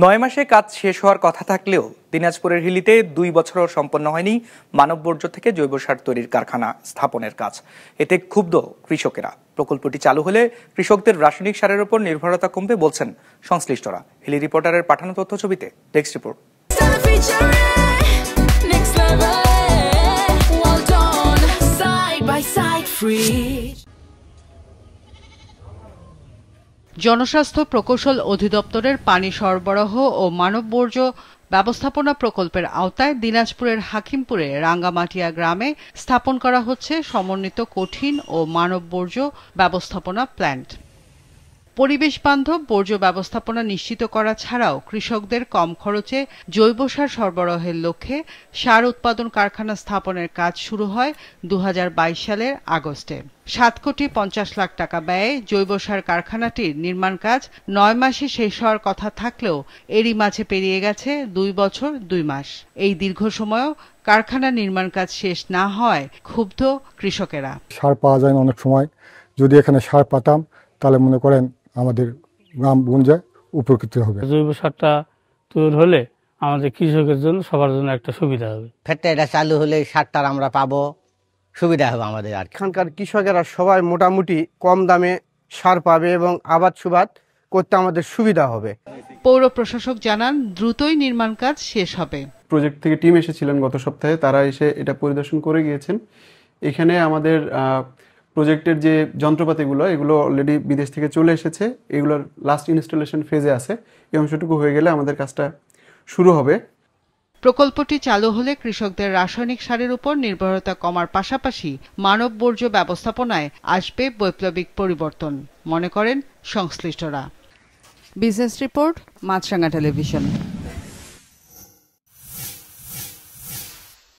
9 মাসে কাজ শেষ হওয়ার কথা থাকলেও দিনাজপুরের হিলিতে 2 বছরও সম্পন্ন হয়নি মানব বর্জ্য থেকে জৈব সার তৈরির কারখানা স্থাপনের কাজ। এতে ক্ষুব্ধ কৃষকেরা। প্রকল্পটি চালু হলে কৃষকদের রাসায়নিক সারের উপর নির্ভরতা কমবে বলছেন সংশ্লিষ্টরা। হিলি রিপোর্টারের পাঠানো তথ্যছবিতে ডেস্ক রিপোর্ট। জনস্বাস্থ্য প্রকৌশল অধিদপ্তরের পানি সরবরাহ ও মানব বর্জ্য ব্যবস্থাপনা প্রকল্পের আওতায় দিনাজপুরের হাকিমপুরে রাঙ্গামাটিয়া গ্রামে স্থাপন করা হচ্ছে সমন্বিত কঠিন ও মানব বর্জ্য ব্যবস্থাপনা প্ল্যান্ট। পরিবেশ বান্ধব বর্জ্য ব্যবস্থাপনা নিশ্চিত করা ছাড়াও কৃষকদের কম খরচে জৈব সার সরবরাহের লক্ষ্যে সার উৎপাদন কারখানা স্থাপনের কাজ শুরু হয় 2022 সালের আগস্টে। 7,50,00,000 টাকা ব্যয়ে জৈব সার কারখানাটির নির্মাণ কাজ 9 মাসে শেষ হওয়ার কথা থাকলেও এরই মাঝে পেরিয়ে গেছে 2 বছর 2 মাস। এই দীর্ঘ সময়ও কারখানা নির্মাণ কাজ শেষ না হওয়ায় ক্ষুব্ধ কৃষকেরা। সার পাওয়া যায় না অনেক সময়, যদি এখানে সার পাতাম তাহলে মনে করেন আমাদের গ্রামগঞ্জে উপকৃত হবে। জৈব সারটা তৈরি হলে আমাদের কৃষকের জন্য সবার জন্য একটা সুবিধা হবে। ফ্যাক্টরিটা চালু হলে সারটা আমরা পাবো, সুবিধা হবে আমাদের। আর এখানকার কৃষকেরা সবাই মোটামুটি কম দামে সার পাবে এবং আবাদ সুবাদ করতে আমাদের সুবিধা হবে। পৌর প্রশাসক জানান দ্রুতই নির্মাণ কাজ শেষ হবে। প্রজেক্ট থেকে টিম এসেছিলেন গত সপ্তাহে, তারা এসে এটা পরিদর্শন করে গিয়েছেন। এখানে আমাদের প্রজেক্টের যে যন্ত্রপাতিগুলো এগুলো অলরেডি বিদেশ থেকে চলে এসেছে, এগুলোর লাস্ট ইনস্টলেশন ফেজে আছে। এই অংশটুকু হয়ে গেলে আমাদের কাজটা শুরু হবে। প্রকল্পটি চালু হলে কৃষকদের রাসায়নিক সারের উপর নির্ভরতা কমার পাশাপাশি মানব বর্জ্য ব্যবস্থাপনায় আসবে বৈপ্লবিক পরিবর্তন, মনে করেন সংশ্লিষ্টরা। বিজনেস রিপোর্ট, মাছরাঙা টেলিভিশন।